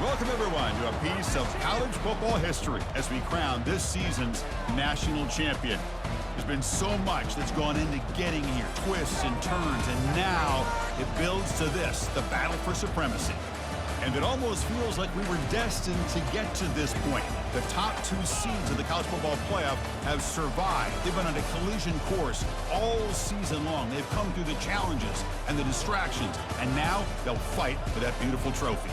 Welcome, everyone, to a piece of college football history as we crown this season's national champion. There's been so much that's gone into getting here, twists and turns, and now it builds to this, the battle for supremacy. And it almost feels like we were destined to get to this point. The top two seeds of the college football playoff have survived. They've been on a collision course all season long. They've come through the challenges and the distractions, and now they'll fight for that beautiful trophy.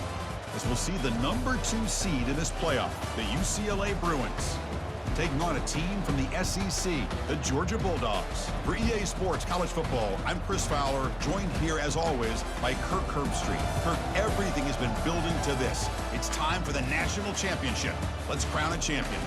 As we'll see the number 2 seed in this playoff, the UCLA Bruins, taking on a team from the SEC, the Georgia Bulldogs. For EA Sports College Football, I'm Chris Fowler, joined here as always by Kirk Herbstreit. Kirk, everything has been building to this. It's time for the national championship. Let's crown a champion.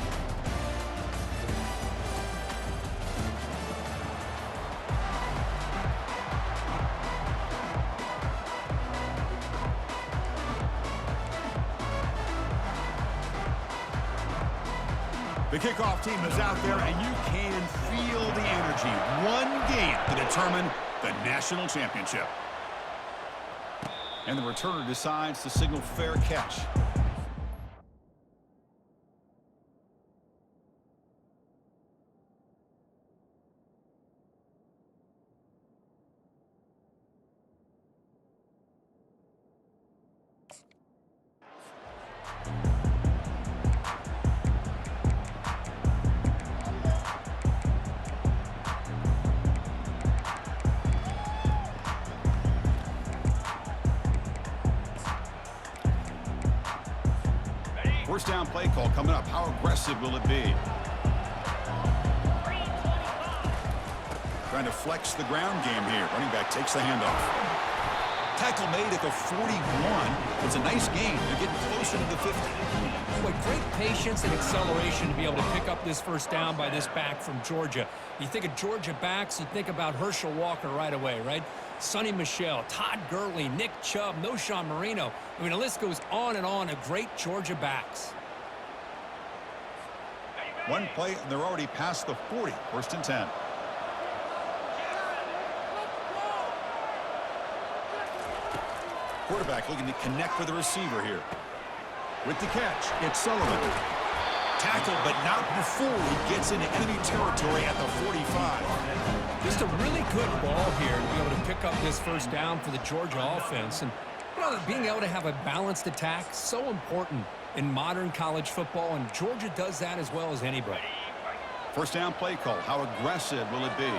The kickoff team is out there, and you can feel the energy. One game to determine the national championship. And the returner decides to signal fair catch. First down play call coming up. How aggressive will it be? Trying to flex the ground game here. Running back takes the handoff. Tackle made at the 41. It's a nice gain. They're getting closer to the 50. Boy, great patience and acceleration to be able to pick up this first down by this back from Georgia. You think of Georgia backs, you think about Herschel Walker right away, right? Sonny Michel, Todd Gurley, Nick Chubb, Noshawn Marino. I mean, the list goes on and on of great Georgia backs. One play, and they're already past the 40. First and 10. Quarterback looking to connect with the receiver here. With the catch, it's Sullivan. Tackled, but not before he gets into enemy territory at the 45. Just a really good ball here to be able to pick up this first down for the Georgia offense. And you know, being able to have a balanced attack, so important in modern college football, and Georgia does that as well as anybody. First down play call. How aggressive will it be?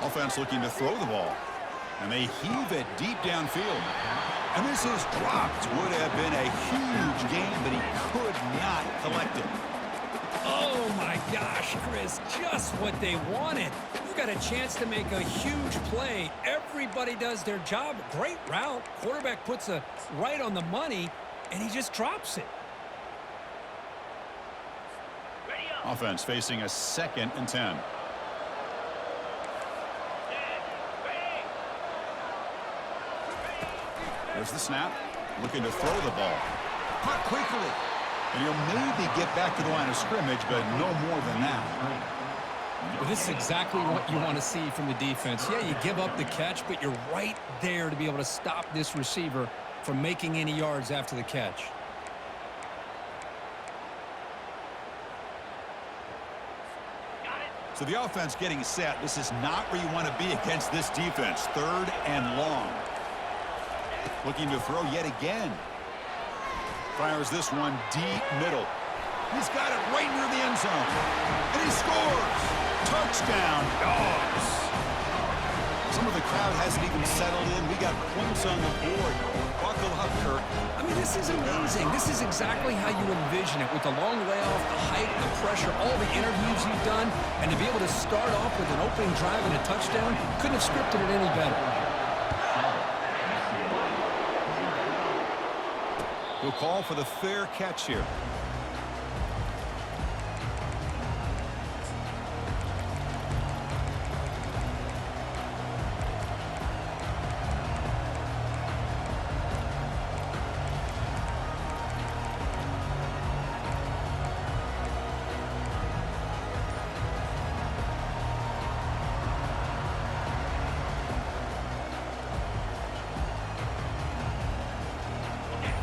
Offense looking to throw the ball. And they heave it deep downfield. And this is dropped. Would have been a huge gain, but he could not collect it. Oh, my gosh, Chris, just what they wanted. You got a chance to make a huge play. Everybody does their job. Great route. Quarterback puts it right on the money, and he just drops it. Offense facing a 2nd and 10. There's the snap. Looking to throw the ball. Caught quickly. And he'll maybe get back to the line of scrimmage, but no more than that. Well, this is exactly what you want to see from the defense. Yeah, you give up the catch, but you're right there to be able to stop this receiver from making any yards after the catch. So the offense getting set. This is not where you want to be against this defense. 3rd and long. Looking to throw yet again. Fires this one deep middle. He's got it right near the end zone. And he scores! Touchdown, Dogs! Some of the crowd hasn't even settled in. We got points on the board. Buckle up, Kirk. I mean, this is amazing. This is exactly how you envision it, with the long layoff, the height, the pressure, all the interviews you've done, and to be able to start off with an opening drive and a touchdown, couldn't have scripted it any better. He'll call for the fair catch here.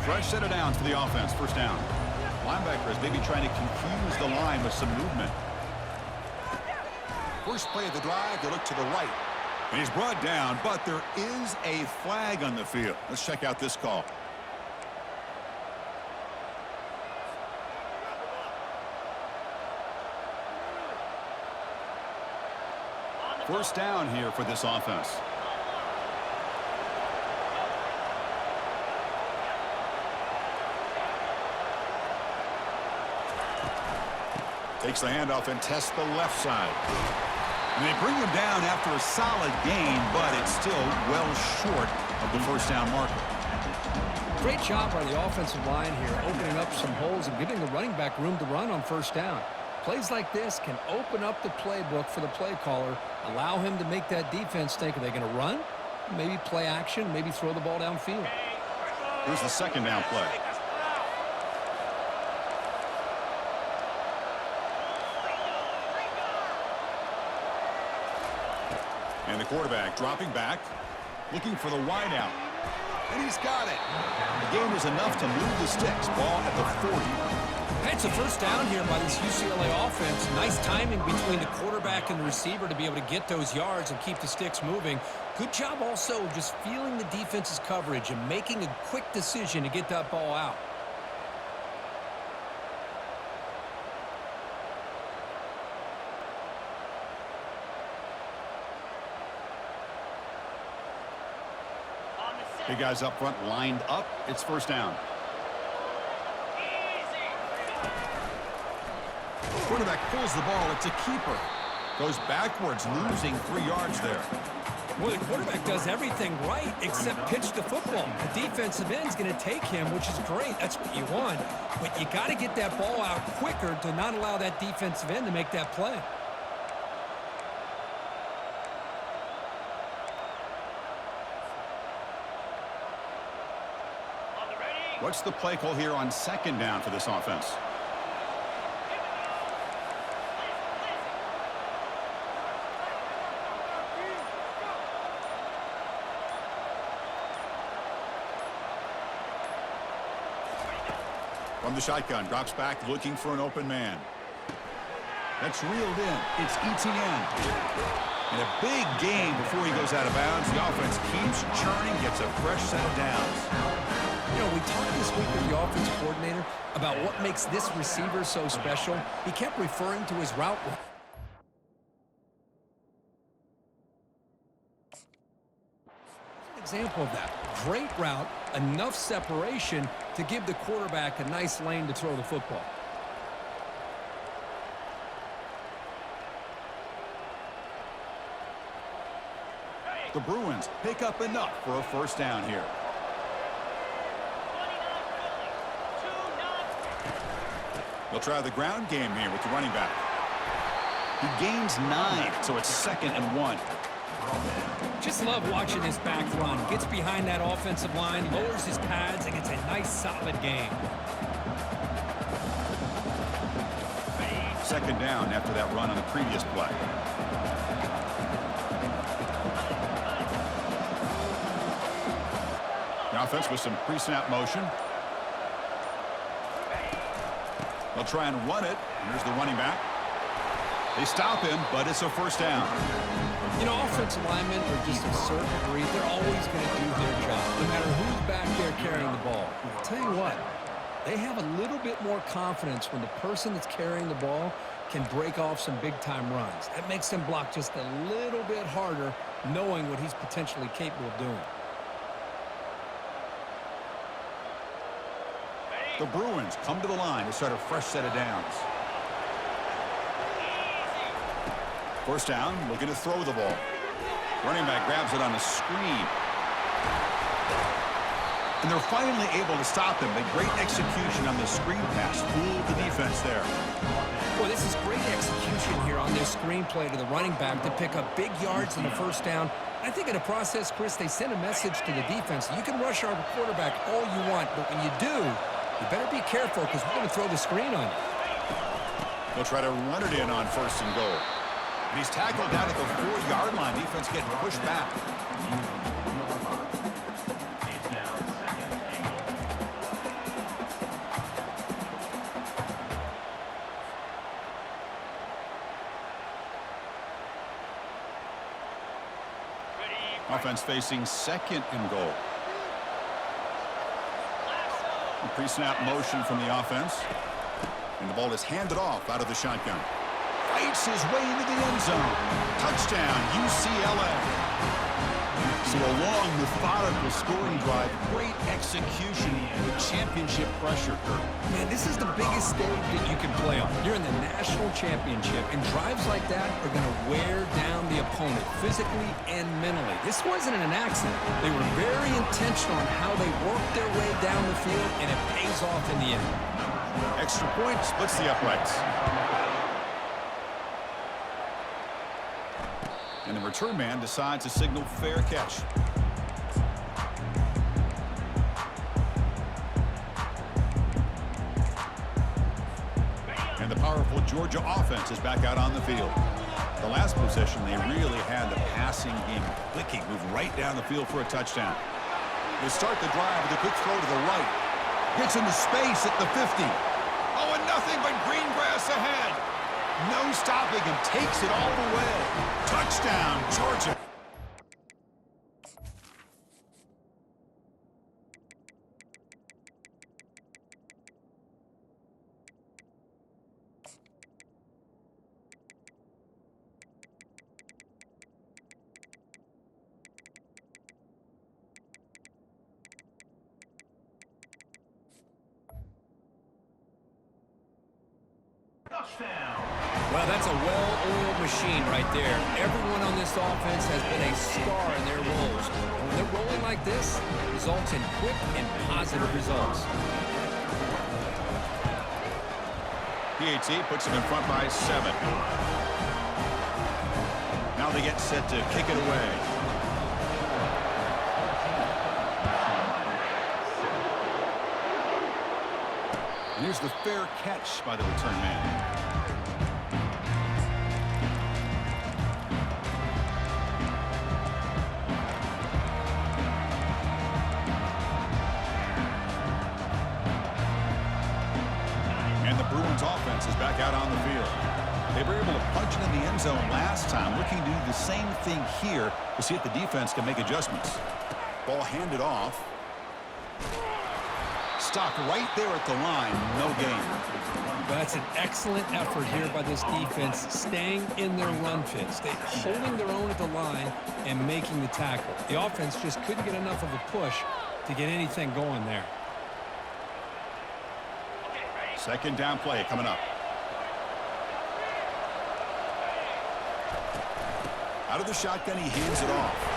Fresh set of downs for the offense. First down. Linebackers maybe trying to confuse the line with some movement. First play of the drive, they look to the right. And he's brought down, but there is a flag on the field. Let's check out this call. First down here for this offense. Takes the handoff and tests the left side. And they bring him down after a solid gain, but it's still well short of the first down marker. Great job by the offensive line here, opening up some holes and giving the running back room to run on first down. Plays like this can open up the playbook for the play caller, allow him to make that defense think, are they going to run? Maybe play action, maybe throw the ball downfield. Here's the second down play. And the quarterback dropping back, looking for the wide out. And he's got it. The gain was enough to move the sticks. Ball at the 40. It's a first down here by this UCLA offense. Nice timing between the quarterback and the receiver to be able to get those yards and keep the sticks moving. Good job also of just feeling the defense's coverage and making a quick decision to get that ball out. Big guys up front lined up. It's first down. Quarterback pulls the ball. It's a keeper. Goes backwards, losing 3 yards there. Well, the quarterback does everything right except pitch the football. The defensive end's going to take him, which is great. That's what you want. But you got to get that ball out quicker to not allow that defensive end to make that play. What's the play call here on second down for this offense? From the shotgun, drops back, looking for an open man. That's reeled in. It's ETN. And a big gain before he goes out of bounds. The offense keeps churning, gets a fresh set of downs. You know, we talked this week with the offensive coordinator about what makes this receiver so special. He kept referring to his route. An example of that. Great route, enough separation to give the quarterback a nice lane to throw the football. The Bruins pick up enough for a first down here. They'll try the ground game here with the running back. He gains 9, so it's 2nd and 1. Just love watching this back run. Gets behind that offensive line, lowers his pads, and gets a nice solid gain. 2nd down after that run on the previous play. The offense with some pre-snap motion. They'll try and run it. Here's the running back. They stop him, but it's a first down. You know, offensive linemen are just a certain breed. They're always going to do their job, no matter who's back there carrying the ball. I'll tell you what, they have a little bit more confidence when the person that's carrying the ball can break off some big-time runs. That makes them block just a little bit harder, knowing what he's potentially capable of doing. The Bruins come to the line to start a fresh set of downs. First down, looking to throw the ball. Running back grabs it on a screen. And they're finally able to stop him. The great execution on the screen pass fooled the defense there. Boy, this is great execution here on this screenplay to the running back to pick up big yards in the first down. I think in the process, Chris, they sent a message to the defense. You can rush our quarterback all you want, but when you do, you better be careful because we're going to throw the screen on you. They'll try to run it in on 1st and goal. And he's tackled down at the 4-yard line. Defense getting pushed back. Offense facing second and goal. Pre-snap motion from the offense. And the ball is handed off out of the shotgun. Fights his way into the end zone. Touchdown, UCLA. So a long, methodical scoring drive. Great execution with championship pressure. Man, this is the biggest stage that you can play on. You're in the national championship, and drives like that are going to wear down the opponent physically and mentally. This wasn't an accident. They were very intentional on how they worked their way down the field, and it pays off in the end. Extra point splits the uprights. And the return man decides to signal fair catch. And the powerful Georgia offense is back out on the field. The last possession, they really had the passing game clicking, moved right down the field for a touchdown. They start the drive with a quick throw to the right. Gets into space at the 50. Oh, and nothing but green grass ahead. No stopping him, takes it all the way. Touchdown, Georgia. Well, that's a well-oiled machine right there. Everyone on this offense has been a star in their roles. And when they're rolling like this, it results in quick and positive results. PAT puts them in front by 7. Now they get set to kick it away. And here's the fair catch by the return man. And the Bruins offense is back out on the field. They were able to punch it in the end zone last time, looking to do the same thing here to see if the defense can make adjustments. Ball handed off. Stopped right there at the line, no gain. That's an excellent effort here by this defense, staying in their run fits. They're holding their own at the line and making the tackle. The offense just couldn't get enough of a push to get anything going there. Second down play coming up. Out of the shotgun, he hands it off.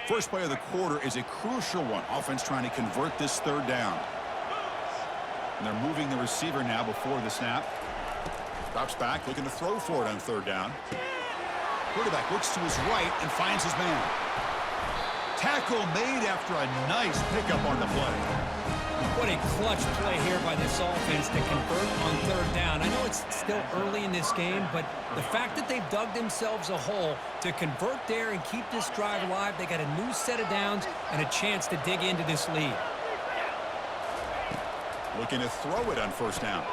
First play of the quarter is a crucial one. Offense trying to convert this third down. And they're moving the receiver now before the snap. Drops back, looking to throw for it on third down. Quarterback looks to his right and finds his man. Tackle made after a nice pickup on the play. What a clutch play here by this offense to convert on third down. I know it's still early in this game, but the fact that they've dug themselves a hole to convert there and keep this drive alive, they got a new set of downs and a chance to dig into this lead. Looking to throw it on first down.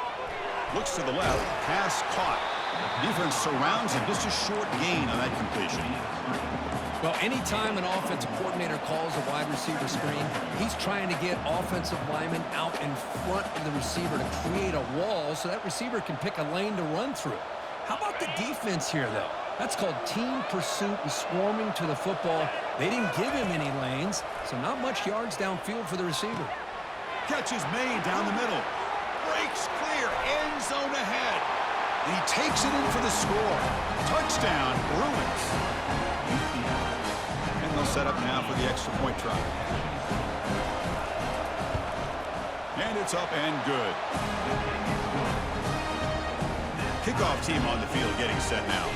Looks to the left, pass caught. Defense surrounds him, just a short gain on that completion. Well, anytime an offensive coordinator calls a wide receiver screen, he's trying to get offensive linemen out in front of the receiver to create a wall so that receiver can pick a lane to run through. How about the defense here, though? That's called team pursuit and swarming to the football. They didn't give him any lanes, so not much yards downfield for the receiver. Catch is made down the middle. Breaks clear, end zone ahead. And he takes it in for the score. Touchdown, Bruins. set up now for the extra point try. And it's up and good. Kickoff team on the field getting set now.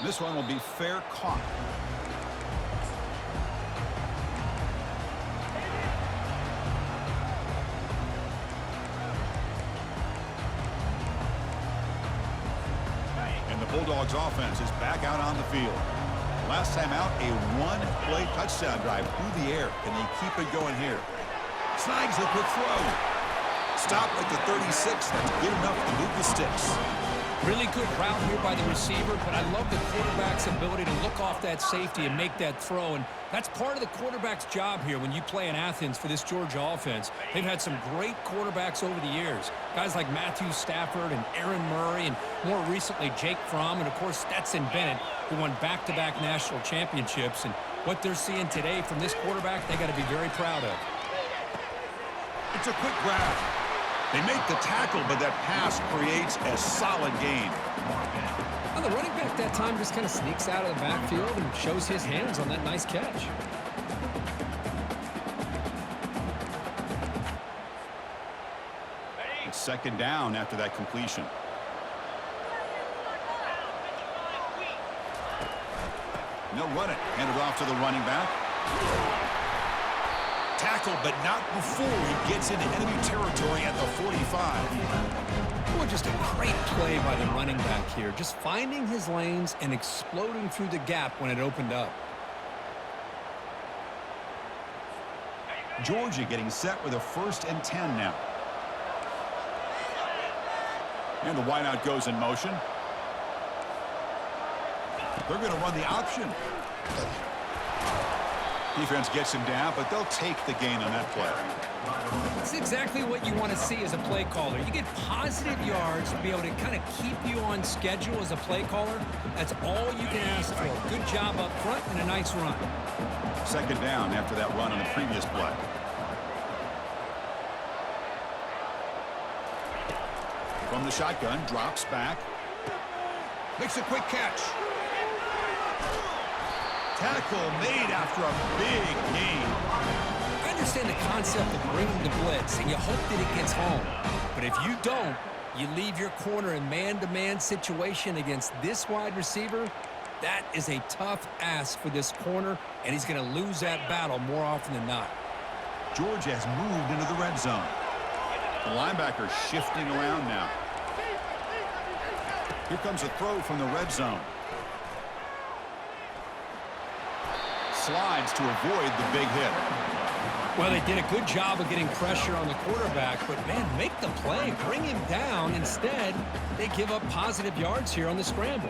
This one will be fair caught. And the Bulldogs offense is back out on the field. Last time out, a one-play touchdown drive through the air. Can they keep it going here? Snags the quick throw. Stop at the 36. That's good enough to move the sticks. Really good route here by the receiver, but I love the quarterback's ability to look off that safety and make that throw. And that's part of the quarterback's job here when you play in Athens for this Georgia offense. They've had some great quarterbacks over the years. Guys like Matthew Stafford and Aaron Murray, and more recently Jake Fromm, and of course Stetson Bennett, who won back-to-back national championships. And what they're seeing today from this quarterback, they got to be very proud of. It's a quick grab. They make the tackle, but that pass creates a solid gain. Well, the running back that time just kind of sneaks out of the backfield and shows his hands on that nice catch. It's second down after that completion. And they'll run it. Hand it off to the running back. Tackle, but not before he gets into enemy territory at the 45. Boy, just a great play by the running back here. Just finding his lanes and exploding through the gap when it opened up. Georgia getting set with a 1st and 10 now. And the wideout goes in motion. They're going to run the option. Defense gets him down, but they'll take the gain on that play. That's exactly what you want to see as a play caller. You get positive yards to be able to kind of keep you on schedule as a play caller. That's all you can ask for. Good job up front and a nice run. Second down after that run on the previous play. From the shotgun, drops back. Makes a quick catch. Tackle made after a big gain. I understand the concept of bringing the blitz, and you hope that it gets home. But if you don't, you leave your corner in man-to-man situation against this wide receiver. That is a tough ask for this corner, and he's going to lose that battle more often than not. Georgia has moved into the red zone. The linebacker shifting around now. Here comes a throw from the red zone. Slides to avoid the big hit. Well, they did a good job of getting pressure on the quarterback, but, man, make the play, bring him down. Instead, they give up positive yards here on the scramble.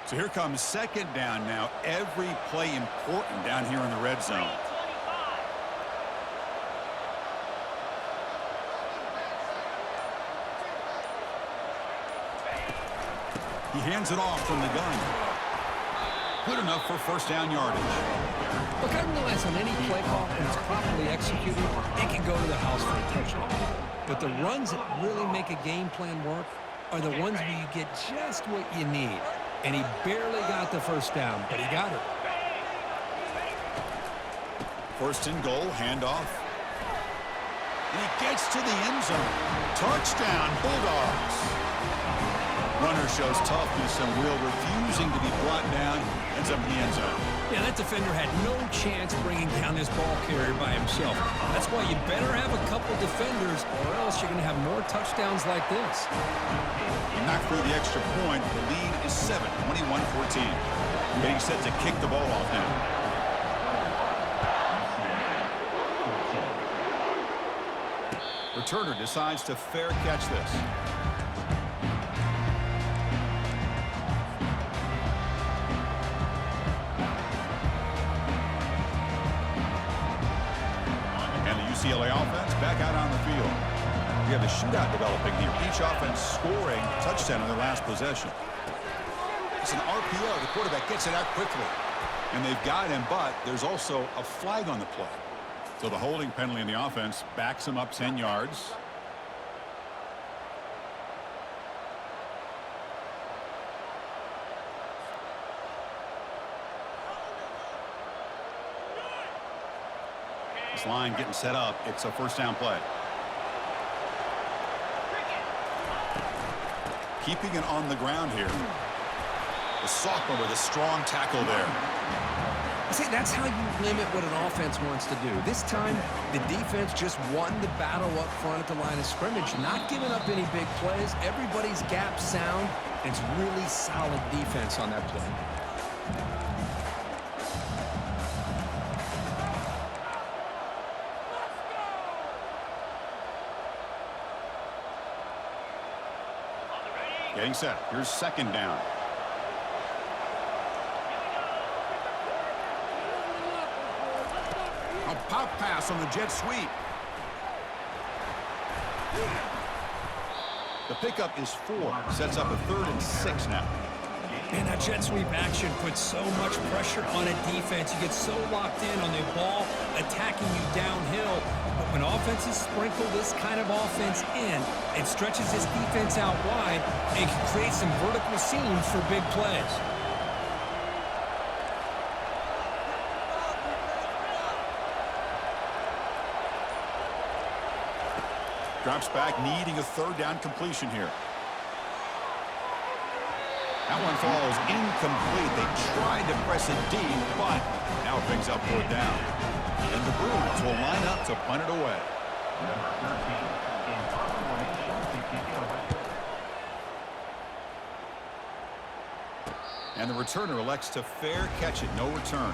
So here comes second down now. Every play important down here in the red zone. He hands it off from the gun. Good enough for first down yardage. Look, I realize on any play call, when it's properly executed, it can go to the house for a touchdown. But the runs that really make a game plan work are the ones where you get just what you need. And he barely got the first down, but he got it. First and goal, handoff. And he gets to the end zone. Touchdown, Bulldogs. Runner shows toughness and will, refusing to be brought down. Ends up in the end zone. Yeah, that defender had no chance bringing down this ball carrier by himself. That's why you better have a couple defenders, or else you're going to have more touchdowns like this. He knocked through the extra point. The lead is 7, 21-14. Getting set to kick the ball off now. Returner decides to fair catch this. UCLA offense back out on the field. We have a shootout developing here. Each offense scoring a touchdown on their last possession. It's an RPO. The quarterback gets it out quickly. And they've got him, but there's also a flag on the play. So the holding penalty in the offense backs him up 10 yards. This line getting set up. It's a first down play. Keeping it on the ground here. The sophomore with a strong tackle there. See, that's how you limit what an offense wants to do. This time, the defense just won the battle up front at the line of scrimmage, not giving up any big plays. Everybody's gap sound. It's really solid defense on that play. Getting set. Here's second down. A pop pass on the jet sweep. The pickup is 4. Sets up a 3rd and 6 now. And that jet sweep action puts so much pressure on a defense. You get so locked in on the ball attacking you downhill. But when offenses sprinkle this kind of offense in, it stretches this defense out wide and can create some vertical seams for big plays. Drops back, needing a 3rd down completion here. That one falls incomplete. They tried to press it deep, but now it brings up 4th down. And the Bruins will line up to punt it away. And the returner elects to fair catch it, no return.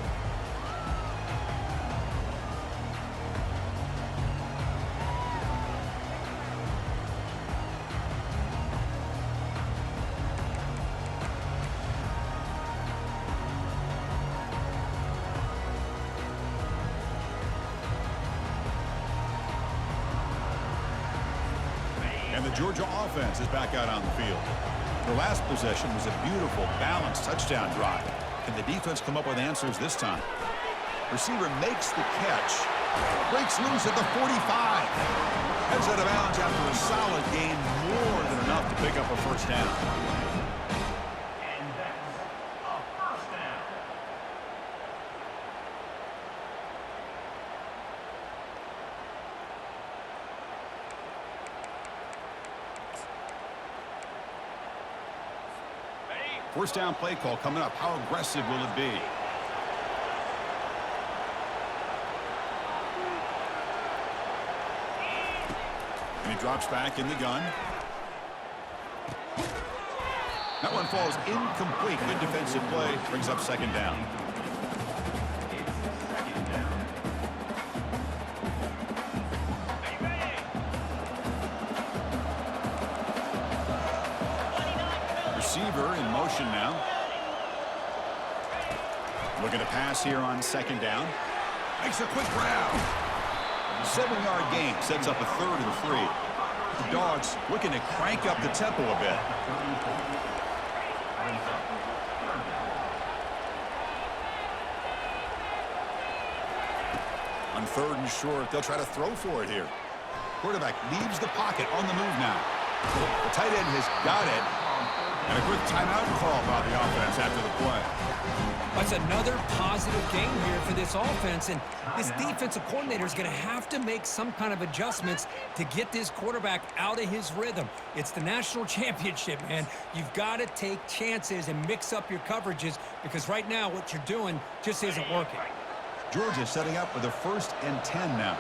And the Georgia offense is back out on the field. Their last possession was a beautiful, balanced touchdown drive. Can the defense come up with answers this time? Receiver makes the catch. Breaks loose at the 45. Heads out of bounds after a solid gain, more than enough to pick up a first down. First down play call coming up. How aggressive will it be? And he drops back in the gun. That one falls incomplete. Good defensive play. Brings up second down. Receiver in motion now. Looking to pass here on second down. Makes a quick grab. 7-yard gain. Sets up a 3rd and 3. The Dogs looking to crank up the tempo a bit. On 3rd and short, they'll try to throw for it here. Quarterback leaves the pocket on the move now. The tight end has got it. And a quick timeout call by the offense after the play. That's another positive game here for this offense, and this defensive coordinator is going to have to make some kind of adjustments to get this quarterback out of his rhythm. It's the national championship, man. You've got to take chances and mix up your coverages because right now what you're doing just isn't working. Georgia setting up for the 1st and 10 now.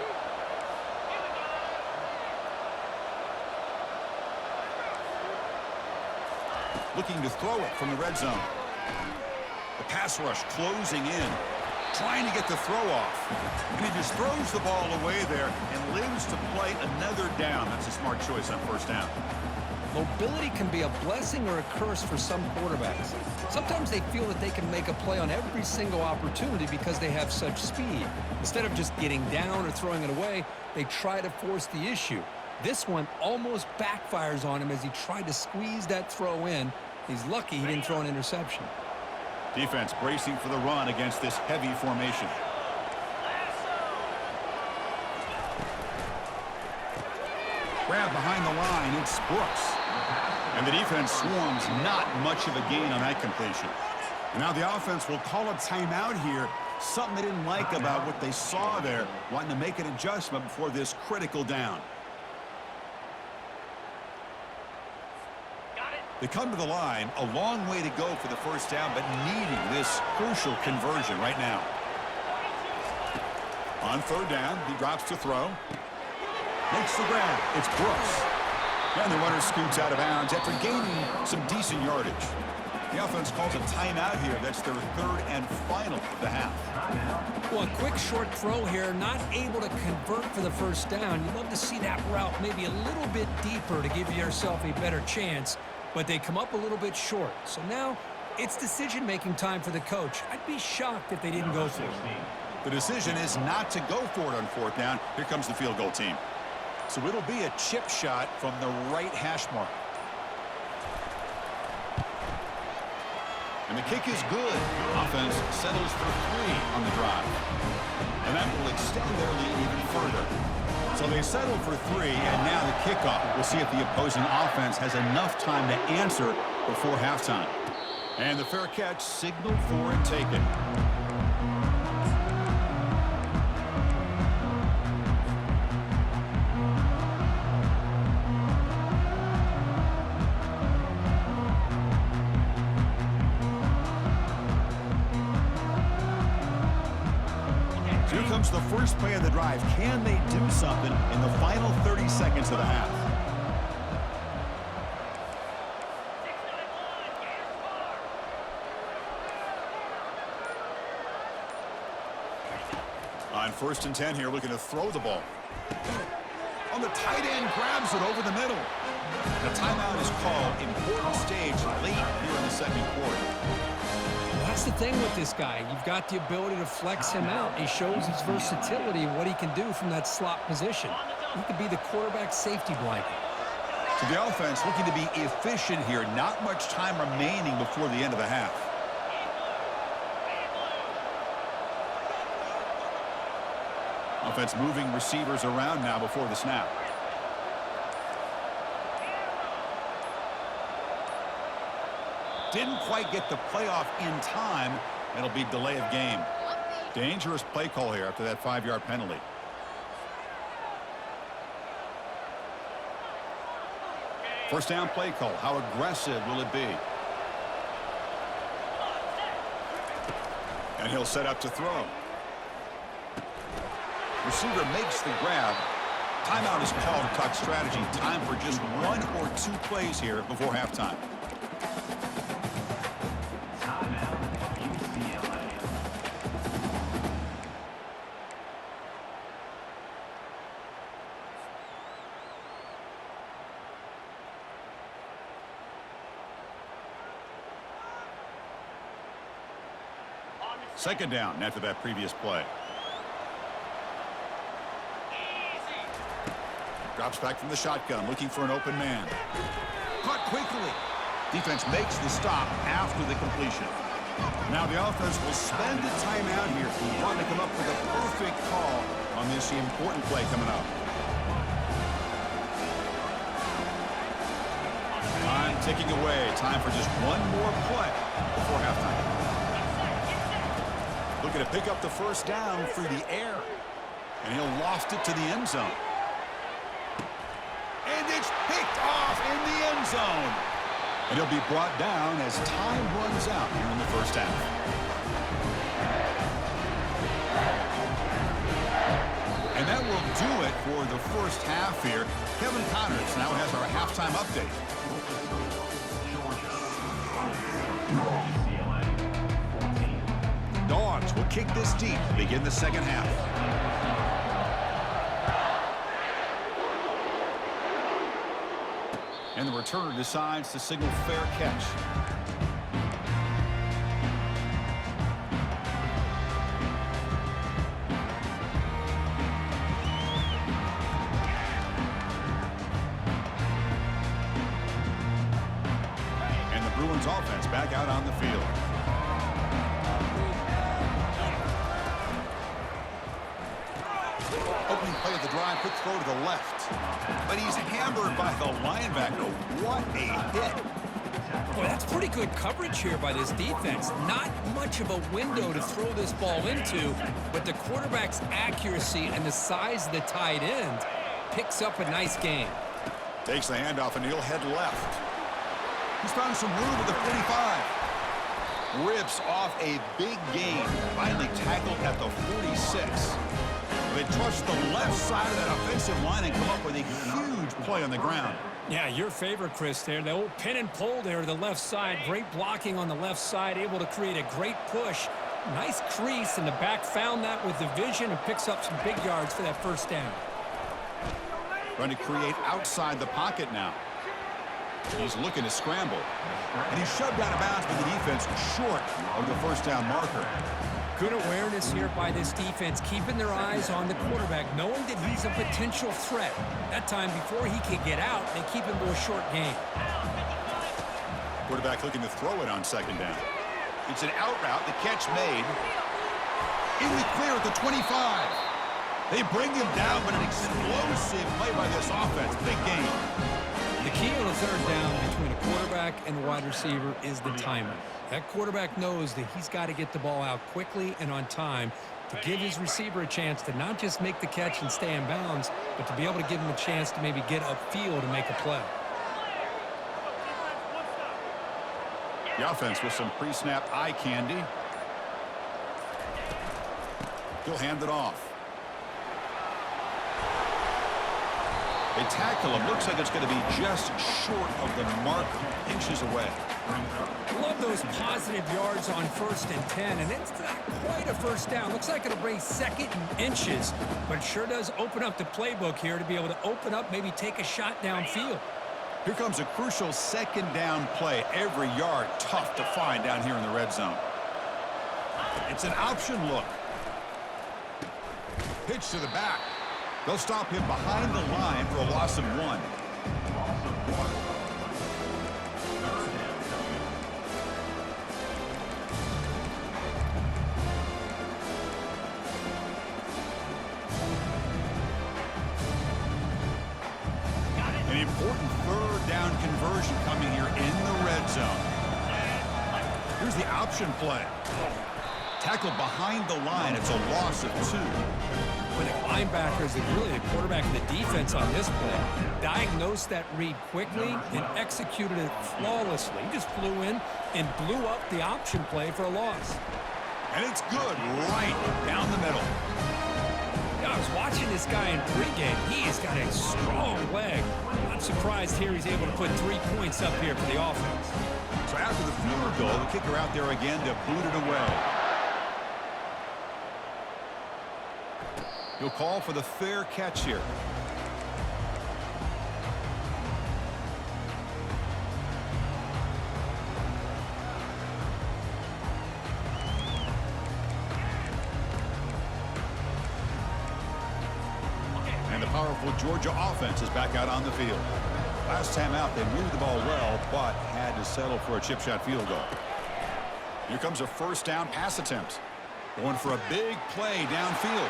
Looking to throw it from the red zone. The pass rush closing in. Trying to get the throw off. And he just throws the ball away there and lives to play another down. That's a smart choice on first down. Mobility can be a blessing or a curse for some quarterbacks. Sometimes they feel that they can make a play on every single opportunity because they have such speed. Instead of just getting down or throwing it away, they try to force the issue. This one almost backfires on him as he tried to squeeze that throw in. He's lucky he didn't throw an interception. Defense bracing for the run against this heavy formation. Grab behind the line. It's Brooks. And the defense swarms. Not much of a gain on that completion. And now the offense will call a timeout here. Something they didn't like about what they saw there. Wanting to make an adjustment before this critical down. They come to the line. A long way to go for the first down, but needing this crucial conversion right now. On third down, he drops to throw. Makes the grab. It's Brooks. And the runner scoots out of bounds after gaining some decent yardage. The offense calls a timeout here. That's their third and final of the half. Well, a quick short throw here. Not able to convert for the first down. You'd love to see that route maybe a little bit deeper to give yourself a better chance. But they come up a little bit short. So now it's decision-making time for the coach. I'd be shocked if they didn't go for it. The decision is not to go for it on fourth down. Here comes the field goal team. So it'll be a chip shot from the right hash mark. And the kick is good. Offense settles for 3 on the drive. And that will extend their lead even further. So they settle for 3, and now the kickoff. We'll see if the opposing offense has enough time to answer before halftime. And the fair catch signaled for and taken. Here comes the first play of the drive. Can they do something in the final 30 seconds of the half? On 1st and 10 here, looking to throw the ball. On the tight end, grabs it over the middle. The timeout is called. Important stage late here in the second quarter. That's the thing with this guy. You've got the ability to flex him out. He shows his versatility and what he can do from that slot position. He could be the quarterback safety blanket. So the offense looking to be efficient here. Not much time remaining before the end of the half. Offense moving receivers around now before the snap. Didn't quite get the playoff in time. It'll be delay of game. Dangerous play call here after that 5-yard penalty. First down play call. How aggressive will it be? And he'll set up to throw. Receiver makes the grab. Timeout is called to talk strategy. Time for just 1 or 2 plays here before halftime. Second down after that previous play. Drops back from the shotgun, looking for an open man. Caught quickly. Defense makes the stop after the completion. Now the offense will spend a timeout here, trying to come up with a perfect call on this important play coming up. Time ticking away. Time for just 1 more play before halftime. Looking to pick up the first down through the air. And he'll loft it to the end zone. And it's picked off in the end zone. And he'll be brought down as time runs out here in the first half. And that will do it for the first half here. Kevin Connors now has our halftime update. Dogs will kick this deep to begin the second half. And the returner decides to signal fair catch. And the Bruins offense back out on the field. play of the drive. Quick throw to the left. But he's hammered by the linebacker. What a hit. Boy, that's pretty good coverage here by this defense. Not much of a window to throw this ball into, but the quarterback's accuracy and the size of the tight end picks up a nice gain. Takes the handoff, and he'll head left. He's found some room at the 45. Rips off a big gain. Finally tackled at the 46. They trust the left side of that offensive line and come up with a huge play on the ground. Yeah, your favorite, Chris, there. The old pin and pull there to the left side. Great blocking on the left side, able to create a great push. Nice crease, and the back found that with the vision and picks up some big yards for that first down. Trying to create outside the pocket now. He's looking to scramble. And he's shoved out of bounds by the defense short of the first down marker. Good awareness here by this defense, keeping their eyes on the quarterback, knowing that he's a potential threat. That time, before he can get out, they keep him to a short game. Quarterback looking to throw it on second down. It's an out route. The catch made. In the clear at the 25. They bring him down, but an explosive play by this offense. Big game. The key on a third down between a quarterback and a wide receiver is the timing. That quarterback knows that he's got to get the ball out quickly and on time to give his receiver a chance to not just make the catch and stay in bounds, but to be able to give him a chance to maybe get upfield and make a play. The offense with some pre-snap eye candy. He'll hand it off. They tackle him. Looks like it's going to be just short of the marker, inches away. Love those positive yards on 1st and 10, and it's not quite a first down. Looks like it'll bring second and inches, but it sure does open up the playbook here to be able to open up, maybe take a shot downfield. Here comes a crucial second down play. Every yard tough to find down here in the red zone. It's an option look. Pitch to the back. They'll stop him behind the line for a loss of 1. An important third down conversion coming here in the red zone. Here's the option play. Tackled behind the line. It's a loss of 2. When the linebackers and really the quarterback and the defense on this play diagnosed that read quickly and executed it flawlessly. He just flew in and blew up the option play for a loss. And it's good right down the middle. Yeah, I was watching this guy in pregame. He has got a strong leg. I'm surprised here he's able to put 3 points up here for the offense. So after the field goal, the kicker out there again to boot it away. He'll call for the fair catch here. And the powerful Georgia offense is back out on the field. Last time out, they moved the ball well, but had to settle for a chip shot field goal. Here comes a first down pass attempt. Going for a big play downfield.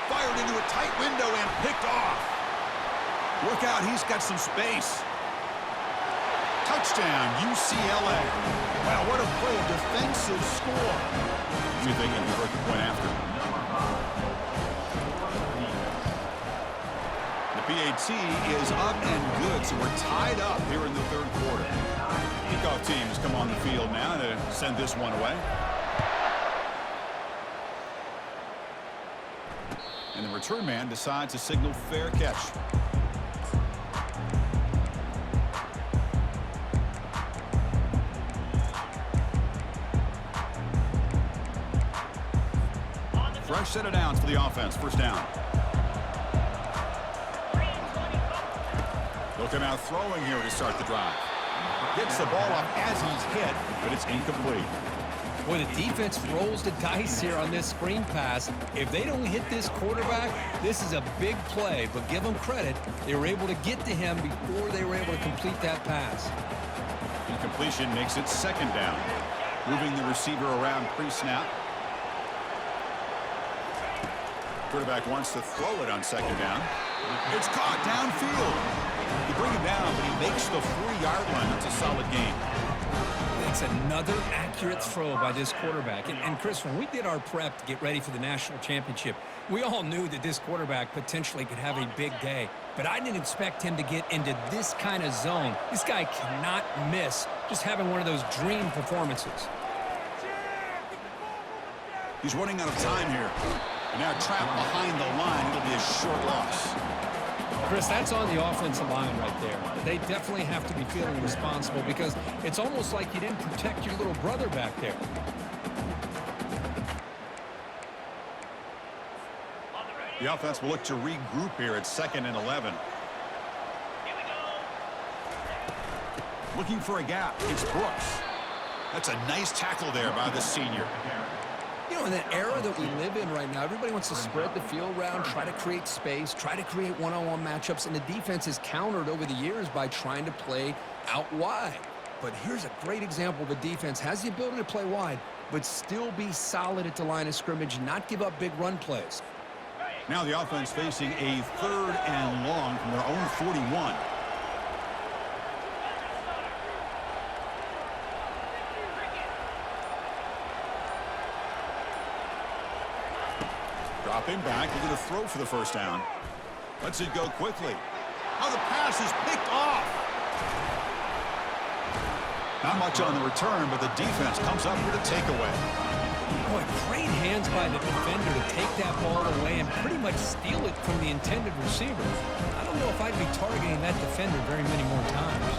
Fired into a tight window and picked off. Look out, he's got some space. Touchdown, UCLA. Wow, what a play, a defensive score. What do you think if you heard the point after? The PAT is up and good, so we're tied up here in the third quarter. Kickoff team has come on the field now to send this one away. And the return man decides to signal fair catch. Fresh set of downs for the offense. First down. They'll come out throwing here to start the drive. Gets the ball off as he's hit, but it's incomplete. Boy, the defense rolls the dice here on this screen pass. If they don't hit this quarterback, this is a big play, but give them credit. They were able to get to him before they were able to complete that pass. Incompletion makes it second down. Moving the receiver around pre-snap. Quarterback wants to throw it on second down. It's caught downfield. You bring him down, but he makes the 4-yard line. That's a solid gain. It's another accurate throw by this quarterback. And Chris, when we did our prep to get ready for the national championship, we all knew that this quarterback potentially could have a big day. But I didn't expect him to get into this kind of zone. This guy cannot miss just having one of those dream performances. He's running out of time here. And now trapped behind the line. It'll be a short loss. Chris, that's on the offensive line right there. They definitely have to be feeling responsible because it's almost like you didn't protect your little brother back there. The offense will look to regroup here at 2nd and 11. Looking for a gap. It's Brooks. That's a nice tackle there by the senior. You know, in that era that we live in right now, everybody wants to spread the field around, try to create space, try to create one-on-one matchups, and the defense is countered over the years by trying to play out wide. But here's a great example of a defense has the ability to play wide, but still be solid at the line of scrimmage, not give up big run plays. Now the offense facing a 3rd and long from their own 41. Dropping back, looking to throw for the first down. Lets it go quickly. Oh, the pass is picked off. Not much on the return, but the defense comes up with a takeaway. Boy, great hands by the defender to take that ball away and pretty much steal it from the intended receiver. I don't know if I'd be targeting that defender very many more times.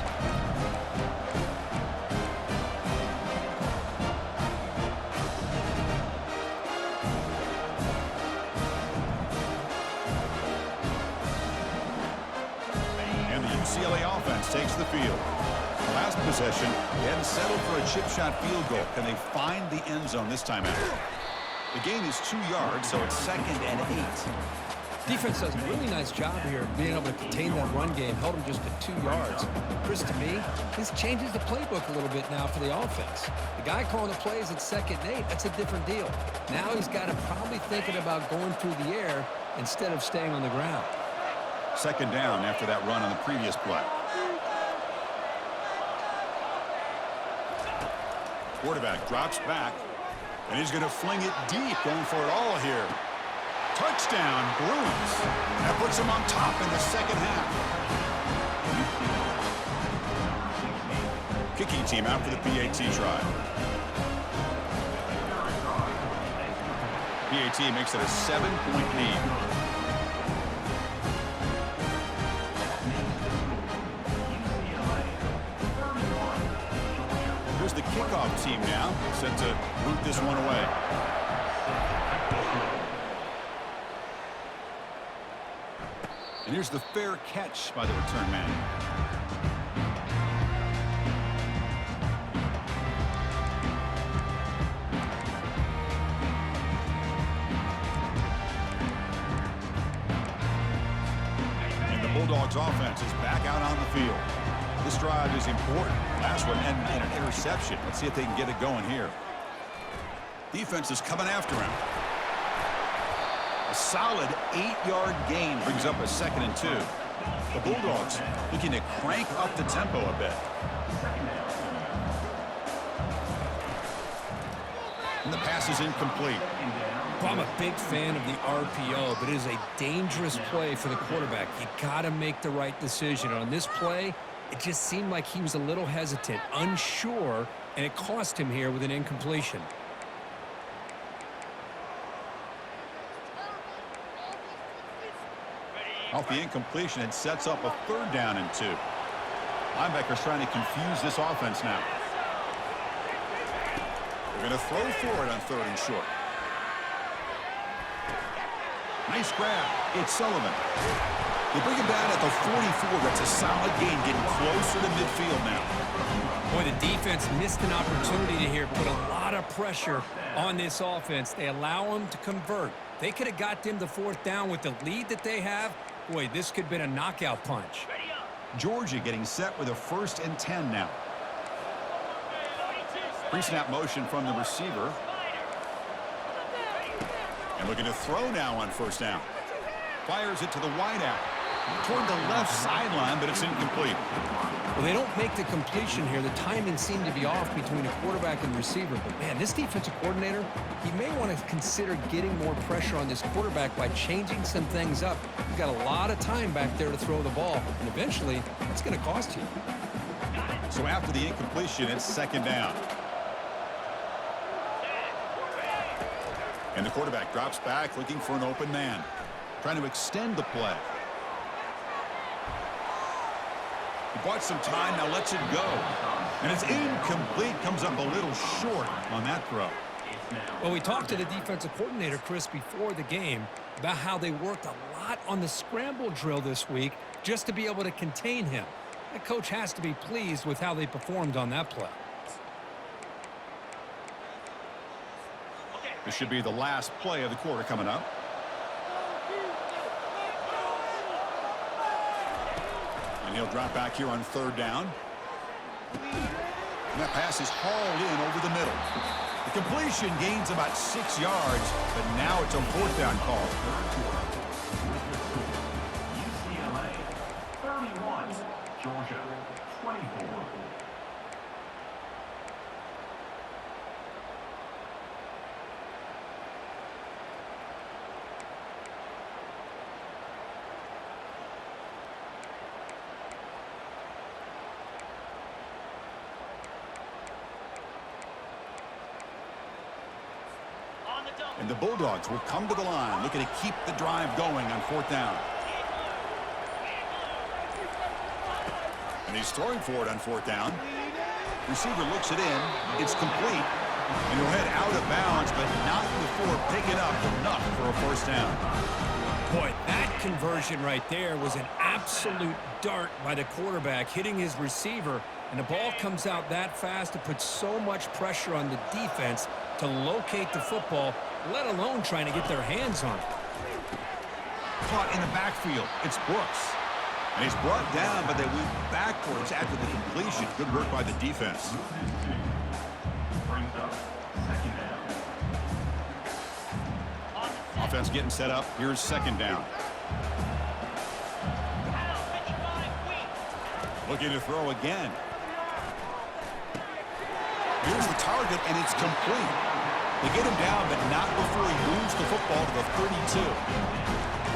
UCLA offense takes the field. Last possession, they hadn't settled for a chip shot field goal. Can they find the end zone this time out? The gain is 2 yards, so it's 2nd and 8. Defense does a really nice job here of being able to contain that run game, held them just at 2 yards. Chris, to me, this changes the playbook a little bit now for the offense. The guy calling the plays at 2nd and 8, that's a different deal. Now he's got to probably thinking about going through the air instead of staying on the ground. 2nd down after that run on the previous play. Quarterback drops back, and he's going to fling it deep, going for it all here. Touchdown, Bruins. That puts them on top in the 2nd half. Kicking team out for the PAT try. PAT makes it a 7-point lead. Here's the kickoff team now, set to root this one away. And here's the fair catch by the return man. And the Bulldogs offense is back out on the field. This drive is important. Last one ended in an interception. Let's see if they can get it going here. Defense is coming after him. A solid 8-yard gain brings up a 2nd and 2. The Bulldogs looking to crank up the tempo a bit. And the pass is incomplete. Well, I'm a big fan of the RPO, but it is a dangerous play for the quarterback. You got to make the right decision. On this play, it just seemed like he was a little hesitant, unsure, and it cost him here with an incompletion. Off the incompletion, it sets up a 3rd down and 2. Linebacker's trying to confuse this offense now. They're going to throw for it on 3rd and short. Nice grab. It's Sullivan. They bring him down at the 44. That's a solid gain, getting closer to midfield now. Boy, the defense missed an opportunity to here, put a lot of pressure on this offense. They allow them to convert. They could have got them the 4th down with the lead that they have. Boy, this could have been a knockout punch. Georgia getting set with a 1st and 10 now. Pre-snap motion from the receiver. Looking to throw now on first down. Fires it to the wideout. Toward the left sideline, but it's incomplete. Well, they don't make the completion here. The timing seemed to be off between a quarterback and receiver. But, man, this defensive coordinator, he may want to consider getting more pressure on this quarterback by changing some things up. You've got a lot of time back there to throw the ball, and eventually that's going to cost you. So after the incompletion, it's second down. And the quarterback drops back looking for an open man. Trying to extend the play. He bought some time, now lets it go. And it's incomplete, comes up a little short on that throw. Well, we talked to the defensive coordinator, Chris, before the game about how they worked a lot on the scramble drill this week just to be able to contain him. The coach has to be pleased with how they performed on that play. This should be the last play of the quarter coming up. And he'll drop back here on third down. And that pass is hauled in over the middle. The completion gains about 6 yards, but now it's a fourth down call. UCLA 31, Georgia 24. And the Bulldogs will come to the line, looking to keep the drive going on fourth down. And he's throwing for it on fourth down. Receiver looks it in. It's complete. And he'll head out of bounds, but not before picking up enough for a first down. Boy, that conversion right there was an absolute dart by the quarterback, hitting his receiver. And the ball comes out that fast. It puts so much pressure on the defense to locate the football, let alone trying to get their hands on it. Caught in the backfield. It's Brooks. And he's brought down, but they went backwards after the completion. Good work by the defense. Brings up second down. Offense getting set up. Here's second down. Looking to throw again. Here's the target, and it's complete. They get him down, but not before he moves the football to the 32.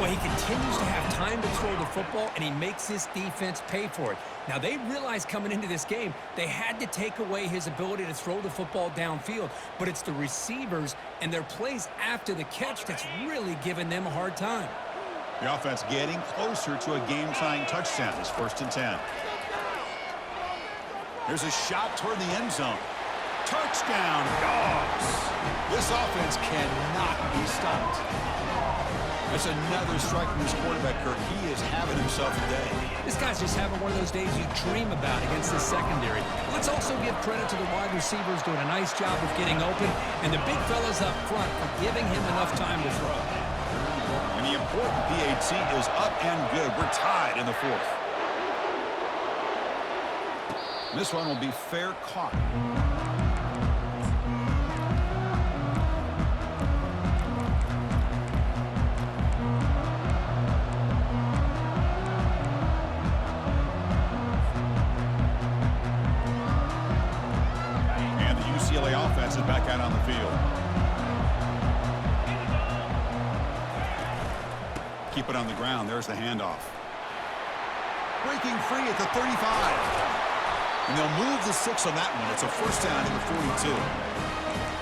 Well, he continues to have time to throw the football, and he makes this defense pay for it. Now, they realized coming into this game, they had to take away his ability to throw the football downfield, but it's the receivers and their plays after the catch that's really giving them a hard time. The offense getting closer to a game-tying touchdown. It's 1st and 10. There's a shot toward the end zone. Touchdown, Dogs! This offense cannot be stopped. That's another strike from his quarterback, Kirk. He is having himself a day. This guy's just having one of those days you dream about against the secondary. Let's also give credit to the wide receivers doing a nice job of getting open, and the big fellas up front for giving him enough time to throw. And the important PAT is up and good. We're tied in the fourth. This one will be fair caught. And the UCLA offense is back out on the field. Keep it on the ground. There's the handoff. Breaking free at the 35. And they'll move the 6 on that one. It's a first down to the 42.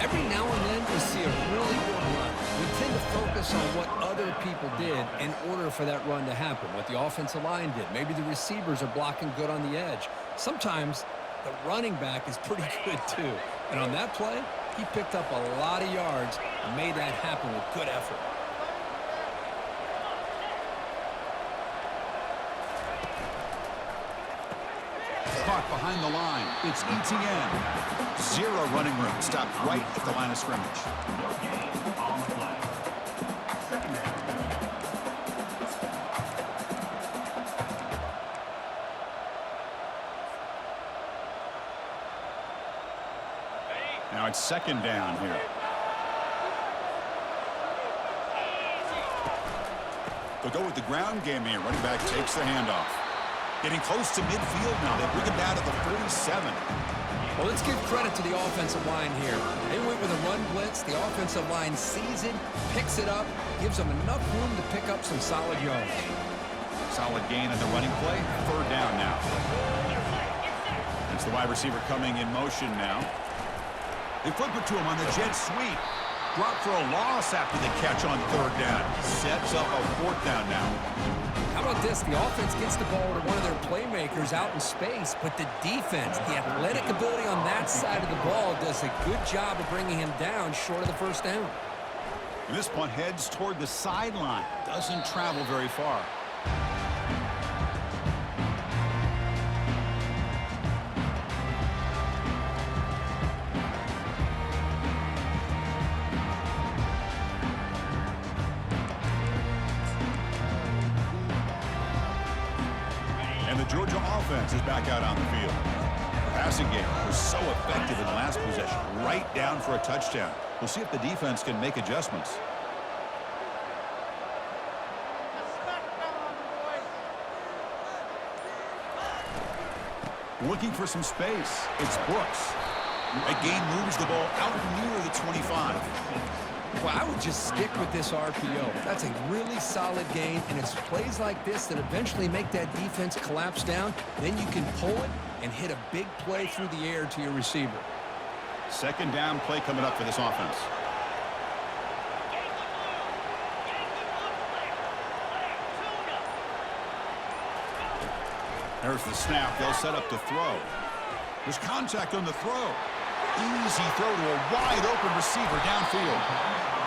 Every now and then we see a really good run. We tend to focus on what other people did in order for that run to happen, what the offensive line did. Maybe the receivers are blocking good on the edge. Sometimes the running back is pretty good too. And on that play, he picked up a lot of yards and made that happen with good effort. Caught behind the line. It's ETN. 0 running room. Stopped right at the line of scrimmage. No gain on the play. Second down. Now it's second down here. They'll go with the ground game here. Running back takes the handoff. Getting close to midfield now. They bring him down to the 47. Well, let's give credit to the offensive line here. They went with a run blitz. The offensive line sees it, picks it up, gives them enough room to pick up some solid yards. Solid gain on the running play. Third down now. It's the wide receiver coming in motion now. They flip it to him on the jet sweep. Drop for a loss after the catch on third down. Sets up a fourth down now. How about this? The offense gets the ball to one of their playmakers out in space, but the defense, the athletic ability on that side of the ball does a good job of bringing him down short of the first down. And this punt heads toward the sideline. Doesn't travel very far. Georgia offense is back out on the field. The passing game was so effective in the last possession, right down for a touchdown. We'll see if the defense can make adjustments. Looking for some space. It's Brooks. That gain moves the ball out near the 25. Well, I would just stick with this RPO. That's a really solid gain, and it's plays like this that eventually make that defense collapse down. Then you can pull it and hit a big play through the air to your receiver. Second down play coming up for this offense. There's the snap. They'll set up to throw. There's contact on the throw. Easy throw to a wide-open receiver downfield.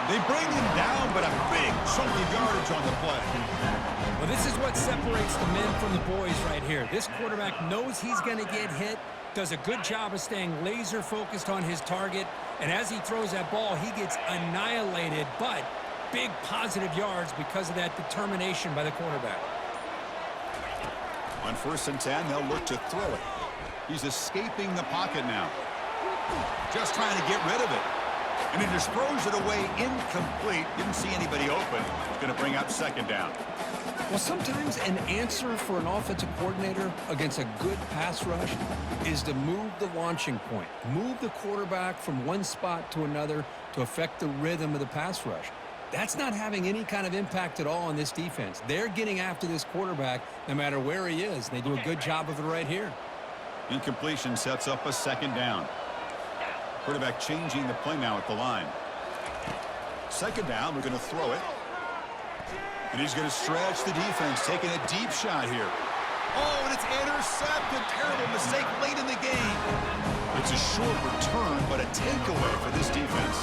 They bring him down, but a big chunk of yardage on the play. Well, this is what separates the men from the boys right here. This quarterback knows he's going to get hit, does a good job of staying laser-focused on his target, and as he throws that ball, he gets annihilated, but big positive yards because of that determination by the quarterback. On 1st and 10, they'll look to throw it. He's escaping the pocket now. Just trying to get rid of it. And he just throws it away incomplete. Didn't see anybody open. It's going to bring up second down. Well, sometimes an answer for an offensive coordinator against a good pass rush is to move the launching point. Move the quarterback from one spot to another to affect the rhythm of the pass rush. That's not having any kind of impact at all on this defense. They're getting after this quarterback no matter where he is. They do a good job of it right here. Incompletion sets up a second down. Quarterback changing the play now at the line. Second down, we're going to throw it. And he's going to stretch the defense, taking a deep shot here. Oh, and it's intercepted. Terrible mistake late in the game. It's a short return, but a takeaway for this defense.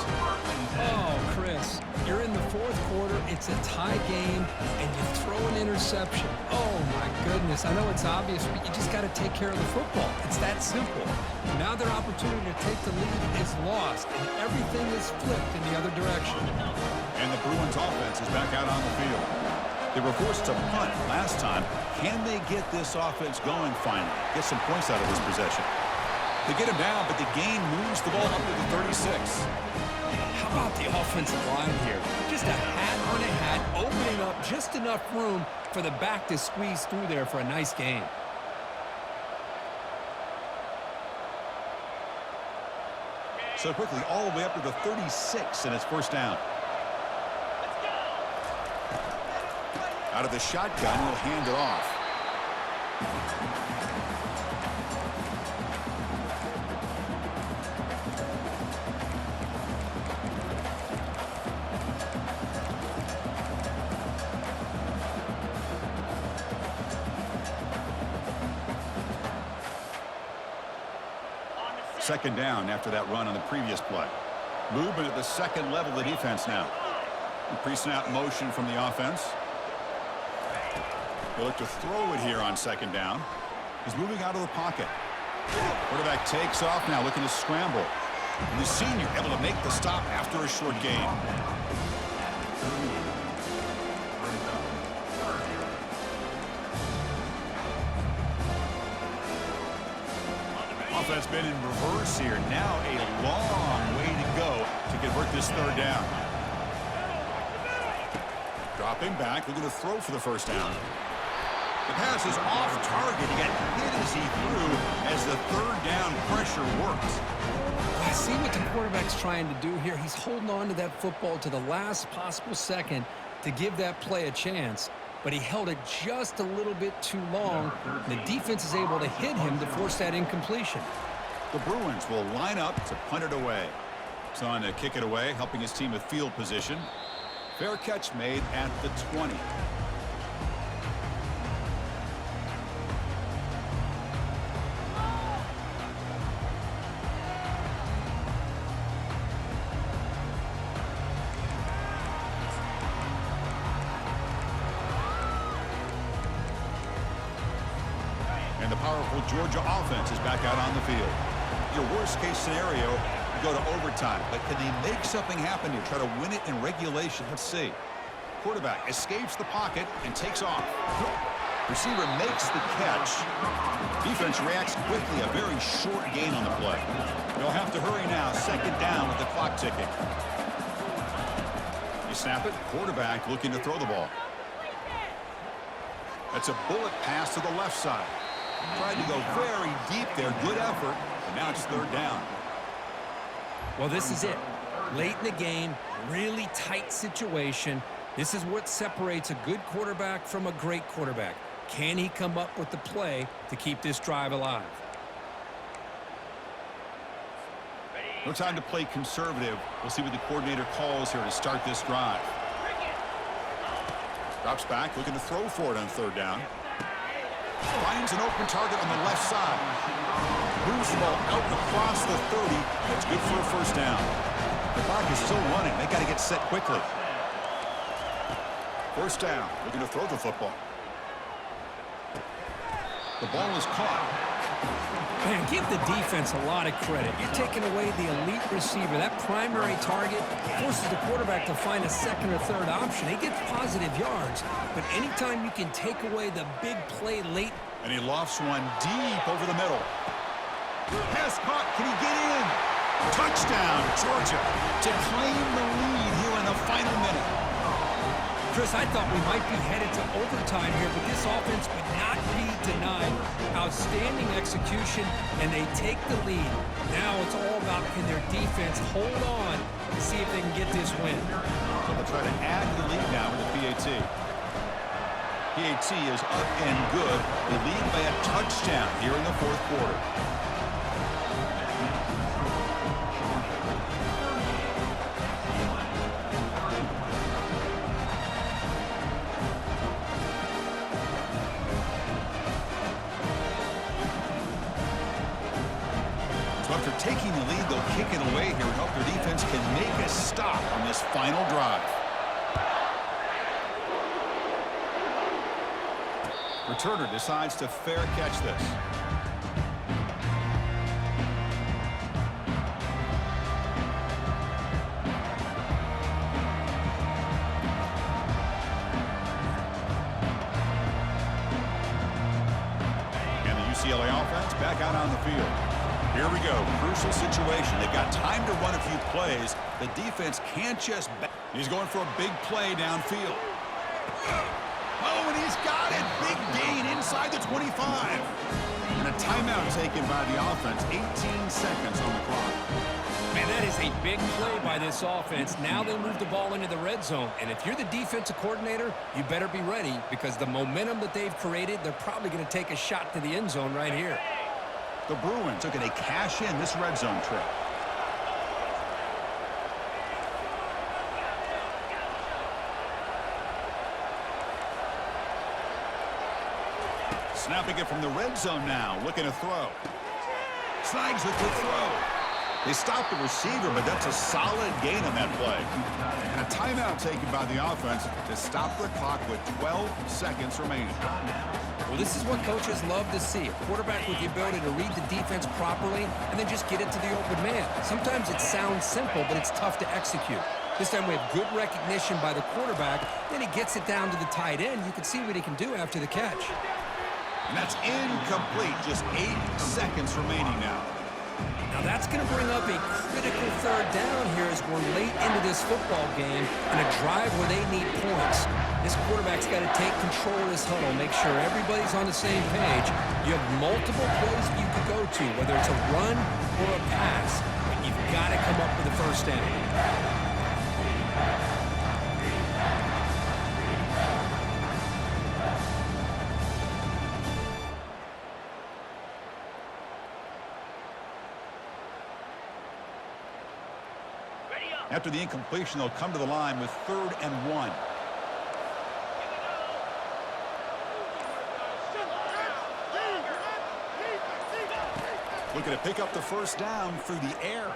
Oh, Chris, you're in the fourth quarter. It's a tie game, and you throw an interception. Oh, my goodness. I know it's obvious, but you just got to take care of the football. It's that simple. Now their opportunity to take the lead is lost, and everything is flipped in the other direction. And the Bruins offense is back out on the field. They were forced to punt last time. Can they get this offense going finally? Get some points out of this possession. They get him down, but the gain moves the ball up to the 36. How about the offensive line here? Just a hat on a hat, opening up just enough room for the back to squeeze through there for a nice gain. So quickly all the way up to the 36, and it's first down. Out of the shotgun, he'll hand it off. Second down after that run on the previous play. Movement at the second level of the defense now. Pre-snap motion from the offense. They look to throw it here on second down. He's moving out of the pocket. Quarterback takes off now, looking to scramble. And the senior able to make the stop after a short gain. Offense been in reverse here. Now a long way to go to convert this third down. Dropping back, looking to throw for the first down. The pass is off target. He got hit as he threw as the third down pressure works. I see what the quarterback's trying to do here. He's holding on to that football to the last possible second to give that play a chance, but he held it just a little bit too long. The defense is able to hit him to force that incompletion. The Bruins will line up to punt it away. He's on to kick it away, helping his team with field position. Fair catch made at the 20. And the powerful Georgia offense is back out on the field. Your worst-case scenario, you go to overtime. But can they make something happen here? Try to win it in regulation. Let's see. Quarterback escapes the pocket and takes off. Receiver makes the catch. Defense reacts quickly. A very short gain on the play. They'll have to hurry now. Second down with the clock ticking. You snap it. Quarterback looking to throw the ball. That's a bullet pass to the left side. Tried to go very deep there. Good effort. And now it's third down. Well, this is it. Late in the game, really tight situation. This is what separates a good quarterback from a great quarterback. Can he come up with the play to keep this drive alive? No time to play conservative. We'll see what the coordinator calls here to start this drive. Drops back, looking to throw for it on third down. Finds an open target on the left side. Moves the ball out across the 30. That's good for a first down. The clock is still running. They got to get set quickly. First down, looking to throw the football. The ball is caught. Man, give the defense a lot of credit. You're taking away the elite receiver. That primary target forces the quarterback to find a second or third option. He gets positive yards, but anytime you can take away the big play late. And he lofts one deep over the middle. Pass caught. Can he get in? Touchdown, Georgia, to claim the lead here in the final minute. Chris, I thought we might be headed to overtime here, but this offense would not be denied. Outstanding execution, and they take the lead. Now it's all about can their defense hold on to see if they can get this win. So they'll try to add to the lead now with the PAT. PAT is up and good. They lead by a touchdown here in the fourth quarter. After taking the lead, they'll kick it away here and hope their defense can make a stop on this final drive. Returner decides to fair catch this. And the UCLA offense back out on the field. Here we go. Crucial situation. They've got time to run a few plays. The defense can't just... He's going for a big play downfield. Oh, and he's got it. Big gain inside the 25. And a timeout taken by the offense. 18 seconds on the clock. Man, that is a big play by this offense. Now they move the ball into the red zone. And if you're the defensive coordinator, you better be ready because the momentum that they've created, they're probably going to take a shot to the end zone right here. The Bruins are going to cash in this red zone trip. Snapping it from the red zone now, looking to throw. Snags the quick throw. They stop the receiver, but that's a solid gain on that play. And a timeout taken by the offense to stop the clock with 12 seconds remaining. Well, this is what coaches love to see. A quarterback with the ability to read the defense properly and then just get it to the open man. Sometimes it sounds simple, but it's tough to execute. This time we have good recognition by the quarterback. Then he gets it down to the tight end. You can see what he can do after the catch. And that's incomplete. Just 8 seconds remaining now. Now that's going to bring up a critical third down here as we're late into this football game and a drive where they need points. This quarterback's got to take control of this huddle, make sure everybody's on the same page. You have multiple plays that you could go to, whether it's a run or a pass, but you've got to come up with a first down. After the incompletion, they'll come to the line with 3rd and 1. Looking to pick up the first down through the air.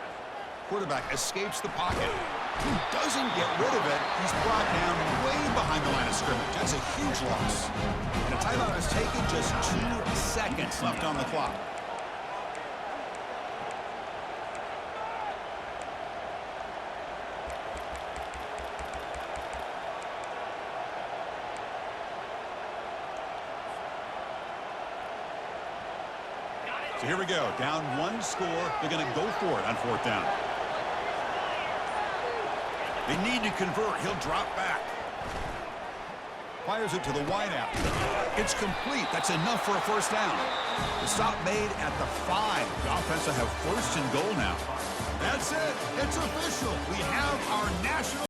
Quarterback escapes the pocket. Doesn't get rid of it. He's brought down way behind the line of scrimmage. That's a huge loss. And a timeout is taken, just 2 seconds left on the clock. So here we go. Down 1 score. They're going to go for it on 4th down. They need to convert. He'll drop back. Fires it to the wideout. It's complete. That's enough for a first down. The stop made at the 5. The offense will have 1st and goal now. That's it. It's official. We have our national